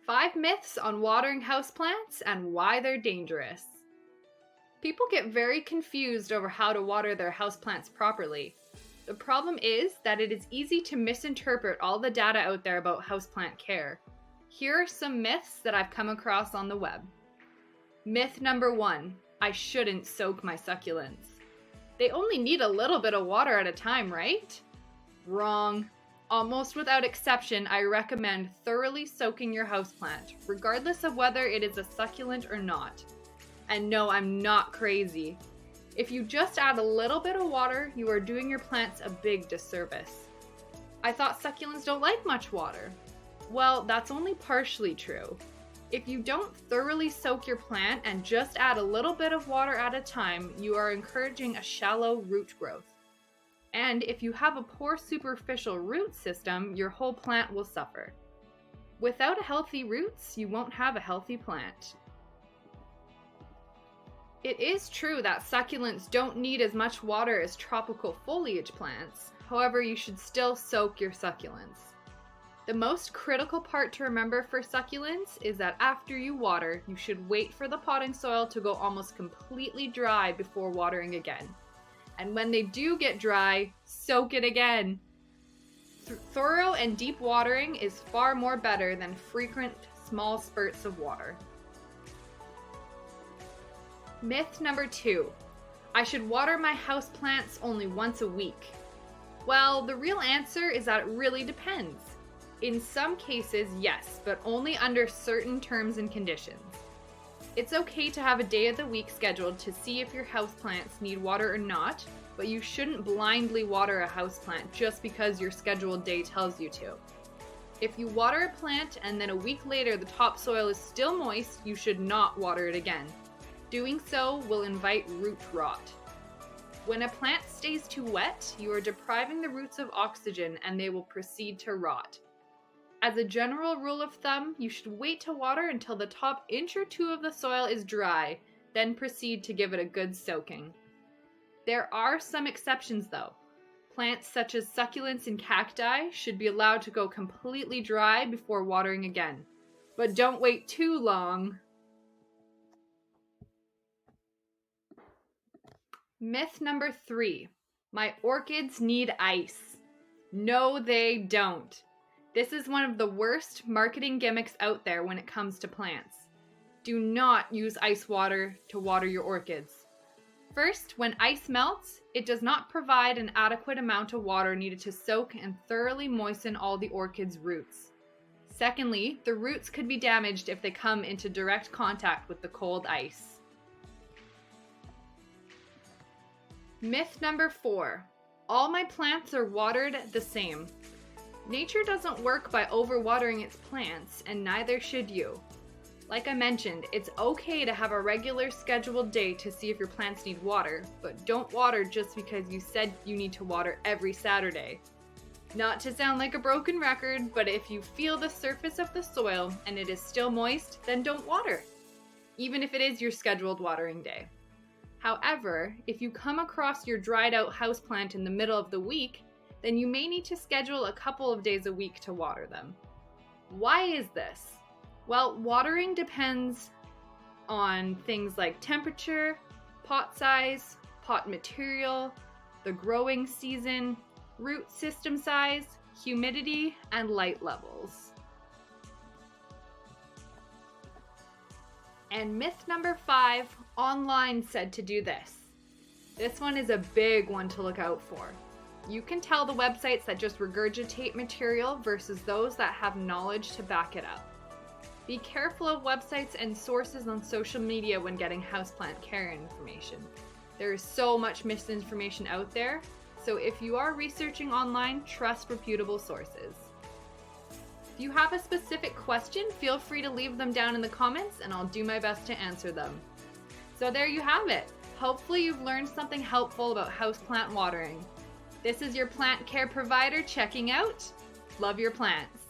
5 myths on watering houseplants and why they're dangerous. People get very confused over how to water their houseplants properly. The problem is that it is easy to misinterpret all the data out there about houseplant care. Here are some myths that I've come across on the web. Myth number 1, I shouldn't soak my succulents. They only need a little bit of water at a time, right? Wrong. Almost without exception, I recommend thoroughly soaking your houseplant, regardless of whether it is a succulent or not. And no, I'm not crazy. If you just add a little bit of water, you are doing your plants a big disservice. I thought succulents don't like much water. Well, that's only partially true. If you don't thoroughly soak your plant and just add a little bit of water at a time, you are encouraging a shallow root growth. And if you have a poor superficial root system, your whole plant will suffer. Without healthy roots, you won't have a healthy plant. It is true that succulents don't need as much water as tropical foliage plants. However, you should still soak your succulents. The most critical part to remember for succulents is that after you water, you should wait for the potting soil to go almost completely dry before watering again. And when they do get dry, soak it again. Thorough and deep watering is far more better than frequent small spurts of water. Myth number 2, I should water my houseplants only once a week. Well, the real answer is that it really depends. In some cases, yes, but only under certain terms and conditions. It's okay to have a day of the week scheduled to see if your houseplants need water or not, but you shouldn't blindly water a houseplant just because your scheduled day tells you to. If you water a plant and then a week later the topsoil is still moist, you should not water it again. Doing so will invite root rot. When a plant stays too wet, you are depriving the roots of oxygen and they will proceed to rot. As a general rule of thumb, you should wait to water until the top inch or 2 of the soil is dry, then proceed to give it a good soaking. There are some exceptions though. Plants such as succulents and cacti should be allowed to go completely dry before watering again. But don't wait too long. Myth number 3, my orchids need ice. No, they don't. This is one of the worst marketing gimmicks out there when it comes to plants. Do not use ice water to water your orchids. First, when ice melts, it does not provide an adequate amount of water needed to soak and thoroughly moisten all the orchid's roots. Secondly, the roots could be damaged if they come into direct contact with the cold ice. Myth number 4, all my plants are watered the same. Nature doesn't work by overwatering its plants, and neither should you. Like I mentioned, it's okay to have a regular scheduled day to see if your plants need water, but don't water just because you said you need to water every Saturday. Not to sound like a broken record, but if you feel the surface of the soil and it is still moist, then don't water, even if it is your scheduled watering day. However, if you come across your dried out houseplant in the middle of the week, then you may need to schedule a couple of days a week to water them. Why is this? Well, watering depends on things like temperature, pot size, pot material, the growing season, root system size, humidity, and light levels. And myth number 5, online said to do this. This one is a big one to look out for. You can tell the websites that just regurgitate material versus those that have knowledge to back it up. Be careful of websites and sources on social media when getting houseplant care information. There is so much misinformation out there, so if you are researching online, trust reputable sources. If you have a specific question, feel free to leave them down in the comments and I'll do my best to answer them. So there you have it. Hopefully you've learned something helpful about houseplant watering. This is your plant care provider checking out. Love your plants.